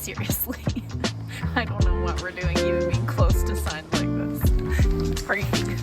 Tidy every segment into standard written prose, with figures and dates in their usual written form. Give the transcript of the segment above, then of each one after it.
seriously. I don't know what we're doing even being close to signs like this. It's freaking.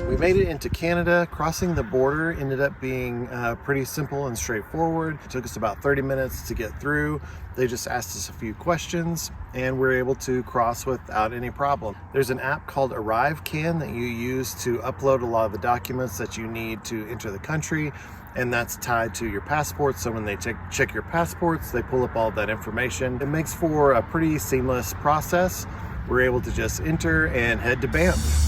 We made it into Canada. Crossing the border ended up being pretty simple and straightforward. It took us about 30 minutes to get through. They just asked us a few questions and we're able to cross without any problem. There's an app called ArriveCan that you use to upload a lot of the documents that you need to enter the country, and that's tied to your passport. So when they check your passports, they pull up all that information. It makes for a pretty seamless process. We're able to just enter and head to Banff.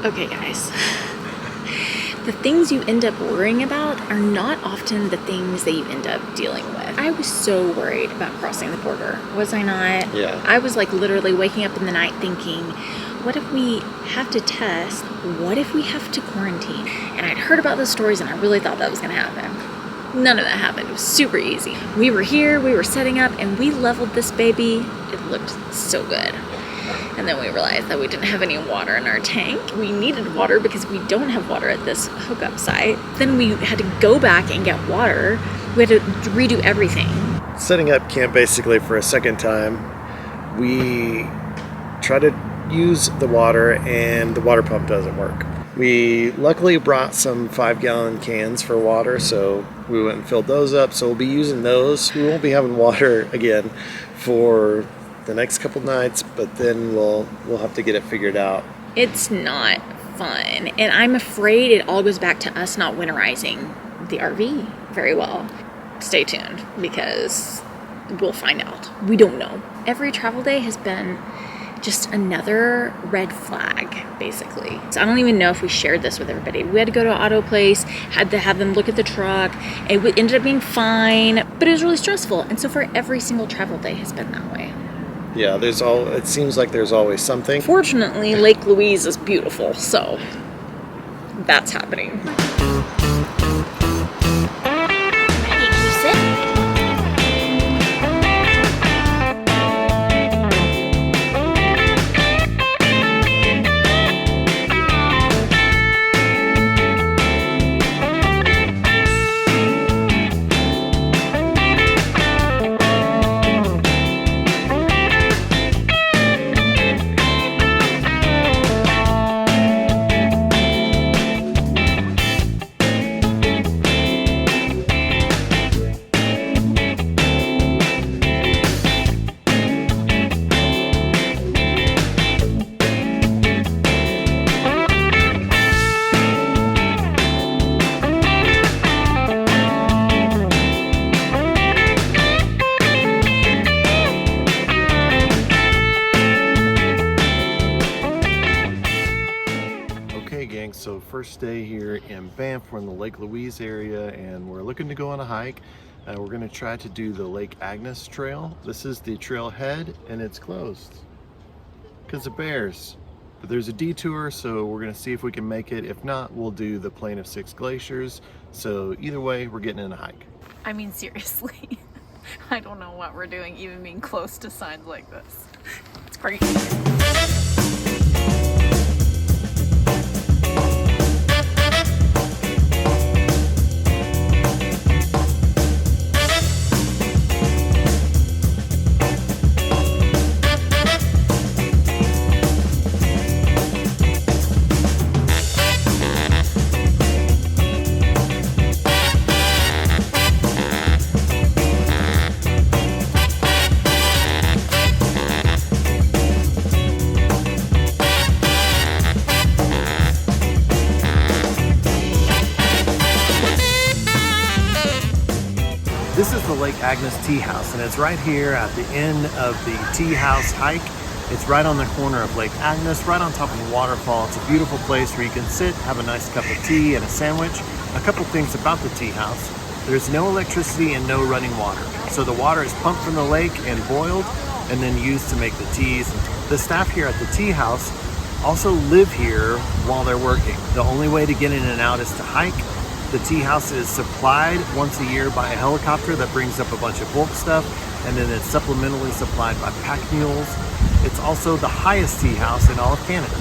Okay guys, the things you end up worrying about are not often the things that you end up dealing with. I was so worried about crossing the border, was I not? Yeah. I was like literally waking up in the night thinking, what if we have to test? What if we have to quarantine? And I'd heard about those stories and I really thought that was gonna happen. None of that happened. It was super easy. We were here, we were setting up, and we leveled this baby. It looked so good. And then we realized that we didn't have any water in our tank. We needed water because we don't have water at this hookup site. Then we had to go back and get water. We had to redo everything. Setting up camp basically for a second time, we try to use the water and the water pump doesn't work. We luckily brought some 5-gallon cans for water, so we went and filled those up. So we'll be using those. We won't be having water again for the next couple nights, but then we'll have to get it figured out. It's not fun, and I'm afraid it all goes back to us not winterizing the RV very well. Stay tuned because we'll find out. We don't know. Every travel day has been just another red flag, basically. So I don't even know if we shared this with everybody. We had to go to an auto place, had to have them look at the truck. It ended up being fine, but it was really stressful. And so far, every single travel day has been that way. Yeah, it seems like there's always something. Fortunately, Lake Louise is beautiful, so that's happening. So first day here in Banff, we're in the Lake Louise area and we're looking to go on a hike. We're going to try to do the Lake Agnes trail. This is the trailhead and it's closed because of bears. But there's a detour, so we're going to see if we can make it. If not, we'll do the Plain of Six Glaciers. So either way, we're getting in a hike. I mean, seriously, I don't know what we're doing even being close to signs like this. It's crazy. Lake Agnes Tea House, and it's right here at the end of the tea house hike. It's right on the corner of Lake Agnes, right on top of a waterfall. It's a beautiful place where you can sit, have a nice cup of tea and a sandwich. A couple things about the tea house. There's no electricity and no running water. So the water is pumped from the lake and boiled and then used to make the teas. The staff here at the tea house also live here while they're working. The only way to get in and out is to hike. The tea house is supplied once a year by a helicopter that brings up a bunch of bulk stuff, and then it's supplementally supplied by pack mules. It's also the highest tea house in all of Canada.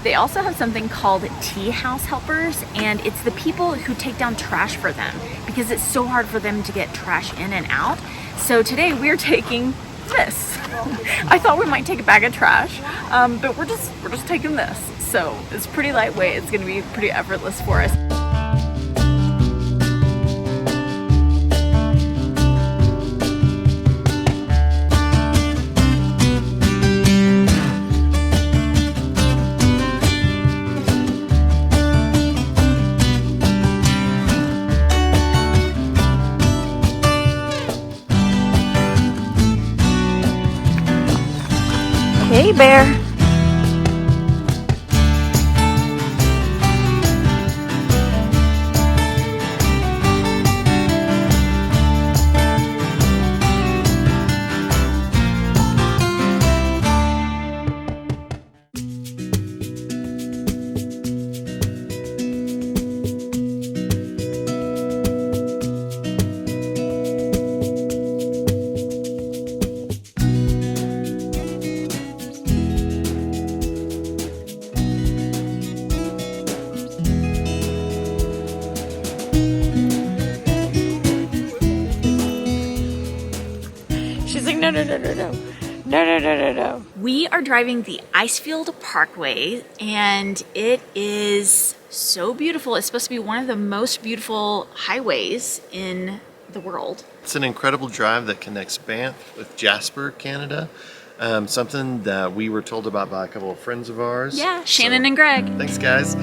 They also have something called tea house helpers, and it's the people who take down trash for them because it's so hard for them to get trash in and out. So today we're taking this. I thought we might take a bag of trash, but we're just taking this. So it's pretty lightweight. It's going to be pretty effortless for us. Hey, Bear. No. We are driving the Icefields Parkway, and it is so beautiful. It's supposed to be one of the most beautiful highways in the world. It's an incredible drive that connects Banff with Jasper, Canada. Something that we were told about by a couple of friends of ours. Yeah, Shannon and Greg. Thanks, guys.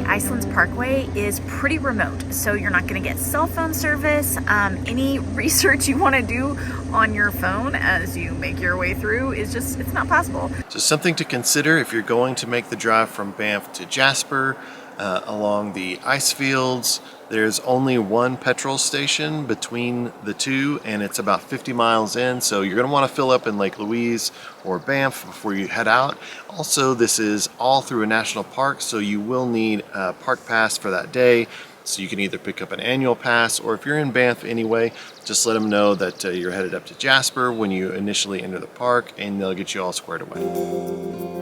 Icefields Parkway is pretty remote, so you're not going to get cell phone service. Any research you want to do on your phone as you make your way through is just, it's not possible. So something to consider if you're going to make the drive from Banff to Jasper along the Icefields. There's only one petrol station between the two, and it's about 50 miles in, so you're going to want to fill up in Lake Louise or Banff before you head out. Also, this is all through a national park, so you will need a park pass for that day. So you can either pick up an annual pass, or if you're in Banff anyway, just let them know that you're headed up to Jasper when you initially enter the park, and they'll get you all squared away.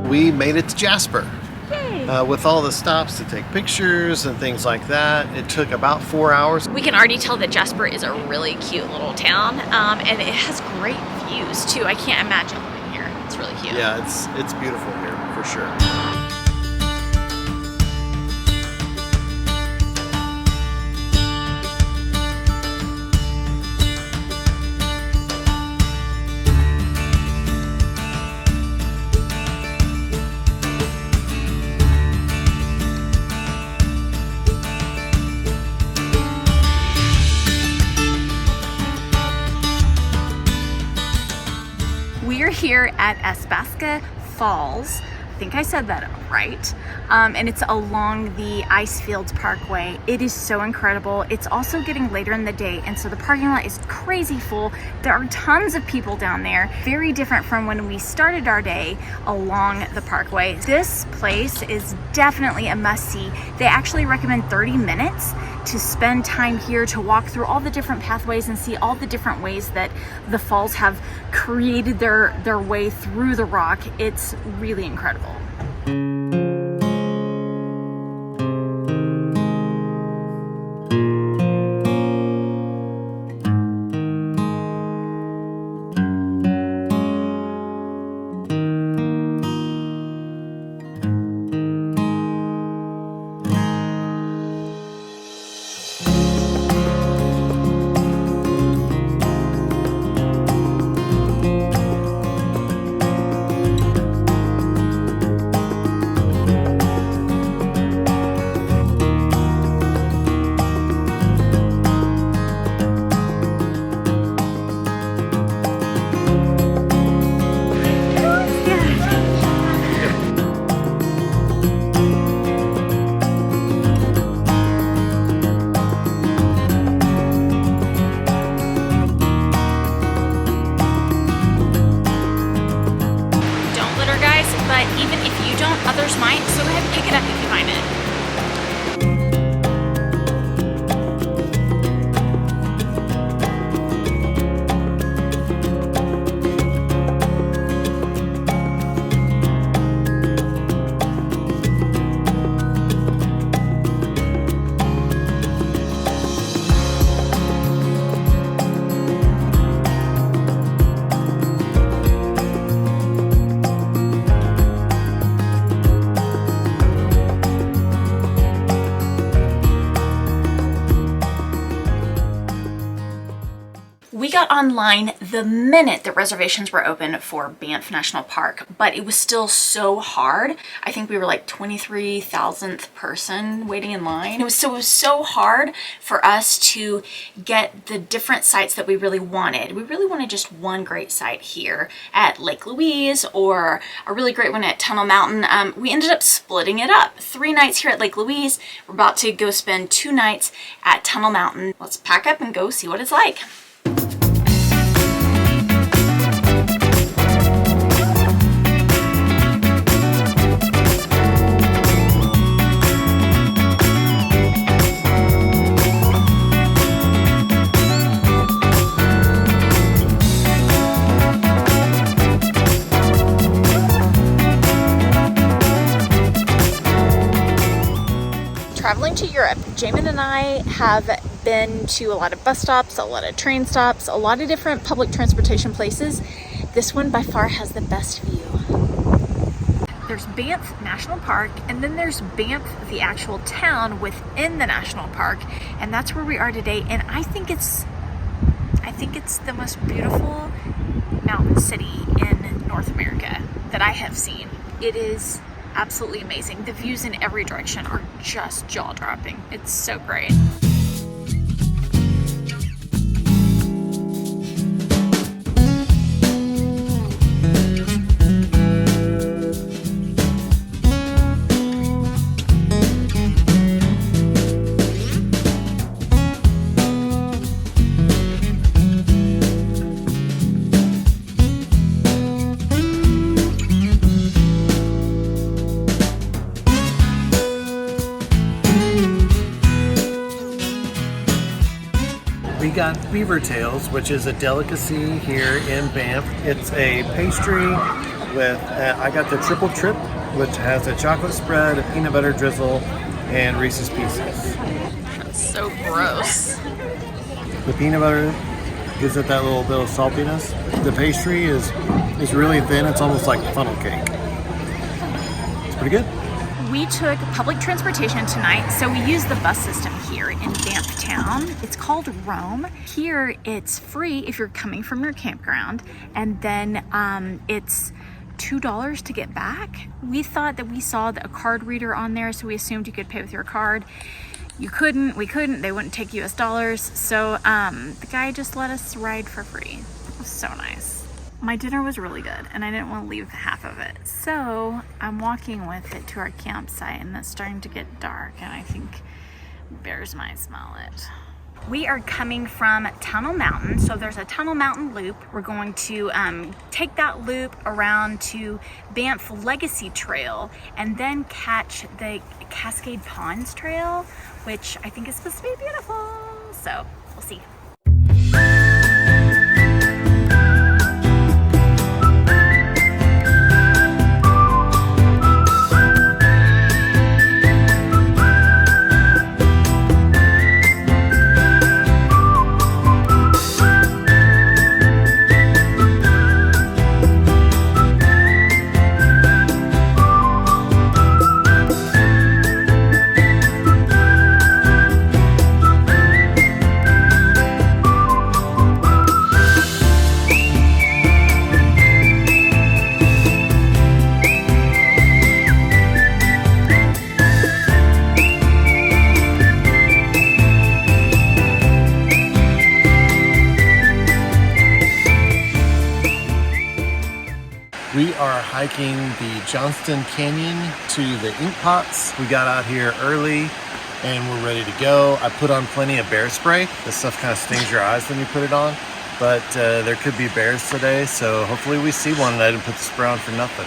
We made it to Jasper. With all the stops to take pictures and things like that. It took about 4 hours. We can already tell that Jasper is a really cute little town, and it has great views too. I can't imagine living here. It's really cute. Yeah, it's beautiful here for sure. We're here at Athabasca Falls think I said that right. And it's along the Icefields Parkway. It is so incredible. It's also getting later in the day, and so the parking lot is crazy full. There are tons of people down there. Very different from when we started our day along the parkway. This place is definitely a must-see. They actually recommend 30 minutes to spend time here to walk through all the different pathways and see all the different ways that the falls have created their way through the rock. It's really incredible. Others might, so go ahead and pick it up if you find it. We got online the minute the reservations were open for Banff National Park, but it was still so hard. I think we were like 23,000th person waiting in line. It was so hard for us to get the different sites that we really wanted. We really wanted just one great site here at Lake Louise or a really great one at Tunnel Mountain. We ended up splitting it up. 3 nights here at Lake Louise. We're about to go spend 2 nights at Tunnel Mountain. Let's pack up and go see what it's like. Traveling to Europe, Jamin and I have been to a lot of bus stops, a lot of train stops, a lot of different public transportation places. This one by far has the best view. There's Banff National Park, and then there's Banff, the actual town within the national park, and that's where we are today. And I think it's the most beautiful mountain city in North America that I have seen. It is absolutely amazing. The views in every direction are just jaw-dropping. It's so great. We got beaver tails, which is a delicacy here in Banff. It's a pastry with, I got the triple trip, which has a chocolate spread, a peanut butter drizzle, and Reese's Pieces. That's so gross. The peanut butter gives it that little bit of saltiness. The pastry is really thin. It's almost like funnel cake. It's pretty good. We took public transportation tonight, so we used the bus system here in Banff town. It's called Rome. Here it's free if you're coming from your campground, and then it's $2 to get back. We thought that we saw a card reader on there, so we assumed you could pay with your card. We couldn't, they wouldn't take US dollars, so the guy just let us ride for free. It was so nice. My dinner was really good and I didn't want to leave half of it. So I'm walking with it to our campsite and it's starting to get dark and I think bears might smell it. We are coming from Tunnel Mountain. So there's a Tunnel Mountain loop. We're going to take that loop around to Banff Legacy Trail and then catch the Cascade Ponds Trail, which I think is supposed to be beautiful. So we'll see. We are hiking the Johnston Canyon to the ink pots. We got out here early and we're ready to go. I put on plenty of bear spray. This stuff kind of stings your eyes when you put it on, but there could be bears today, so hopefully we see one and I didn't put the spray on for nothing.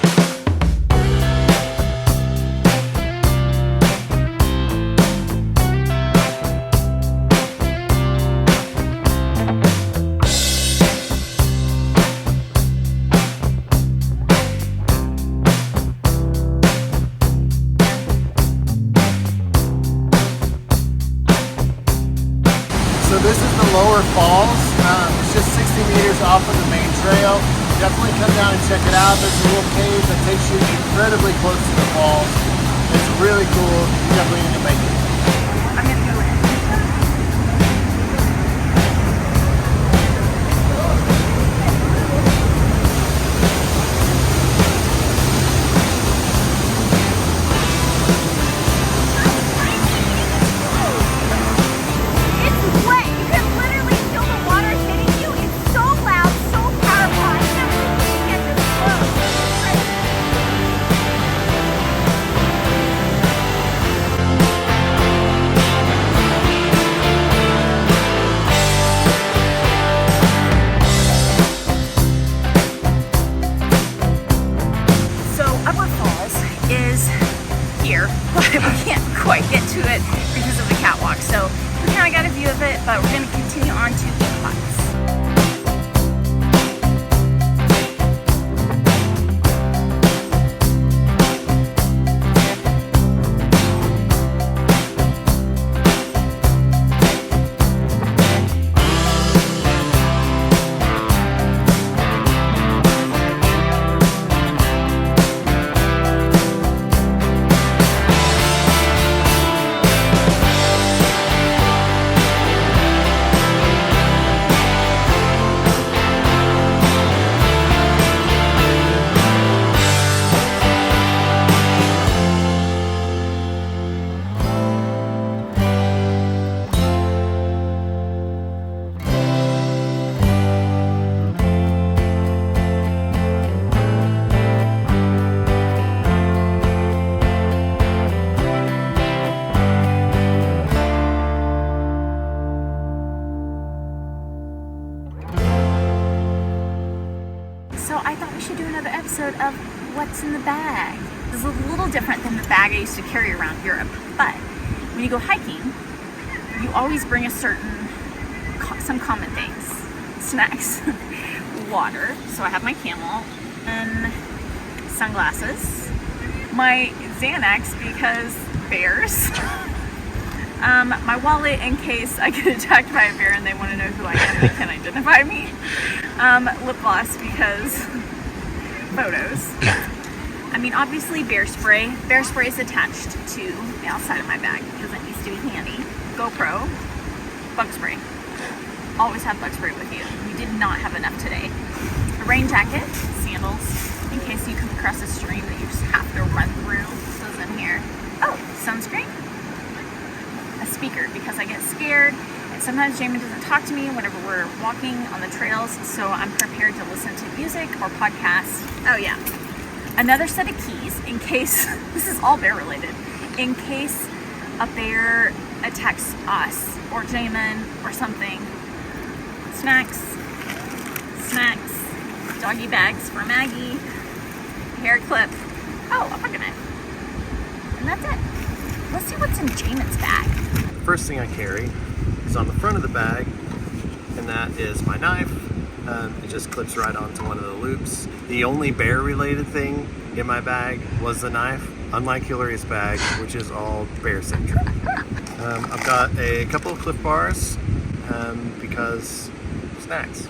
So this is the lower falls. It's just 60 meters off of the main trail. Definitely come down and check it out. There's a little cave that takes you incredibly close to the falls. It's really cool. You definitely need to make it. I'm gonna go in. But we can't quite get to it because of the catwalk. So we kind of got a view of it, but we're going to continue on to the pots. So I thought we should do another episode of What's in the Bag. This is a little different than the bag I used to carry around Europe, but when you go hiking, you always bring a some common things. Snacks, water, so I have my Camel, and sunglasses, my Xanax because bears, my wallet in case I get attacked by a bear and they want to know who I am, they can identify me, lip gloss because photos. I mean, obviously bear spray. Bear spray is attached to the outside of my bag because it needs to be handy. GoPro, bug spray. Always have bug spray with you. We did not have enough today. A rain jacket, sandals, in case you come across a stream that you just have to run through. Those in here. Oh, sunscreen. A speaker because I get scared sometimes Jamin doesn't talk to me whenever we're walking on the trails, so I'm prepared to listen to music or podcasts. Oh yeah, another set of keys in case, this is all bear related, in case a bear attacks us or Jamin or something. Snacks, doggy bags for Maggie, hair clip, oh, a pocket knife, and that's it. Let's see what's in Jamin's bag. The first thing I carry is on the front of the bag, and that is my knife. It just clips right onto one of the loops. The only bear related thing in my bag was the knife, unlike Hillary's bag, which is all bear centric. I've got a couple of Cliff Bars because snacks.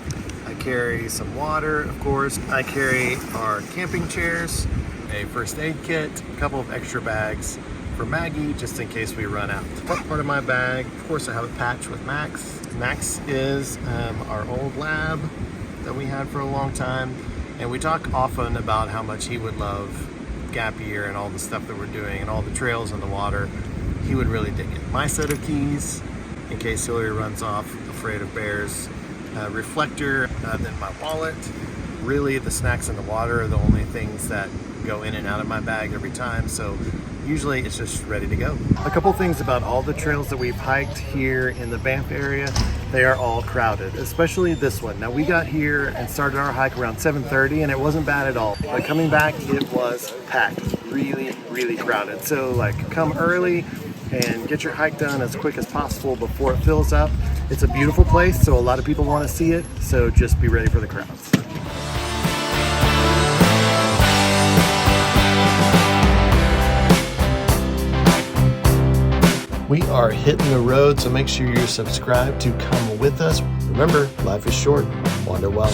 I carry some water, of course. I carry our camping chairs, a first aid kit, a couple of extra bags for Maggie, just in case we run out. Front part of my bag, of course, I have a patch with Max. Max is our old lab that we had for a long time, and we talk often about how much he would love Gap Year and all the stuff that we're doing and all the trails in the water. He would really dig it. My set of keys, in case Hillary runs off afraid of bears. Reflector, then my wallet. Really, the snacks and the water are the only things that go in and out of my bag every time, so usually it's just ready to go. A couple things about all the trails that we've hiked here in the Banff area. They are all crowded, especially this one. Now we got here and started our hike around 7:30 and it wasn't bad at all. But coming back, it was packed, really, really crowded. So like come early and get your hike done as quick as possible before it fills up. It's a beautiful place, so a lot of people want to see it, so just be ready for the crowds. We are hitting the road, so make sure you're subscribed to come with us. Remember, life is short. Wander well.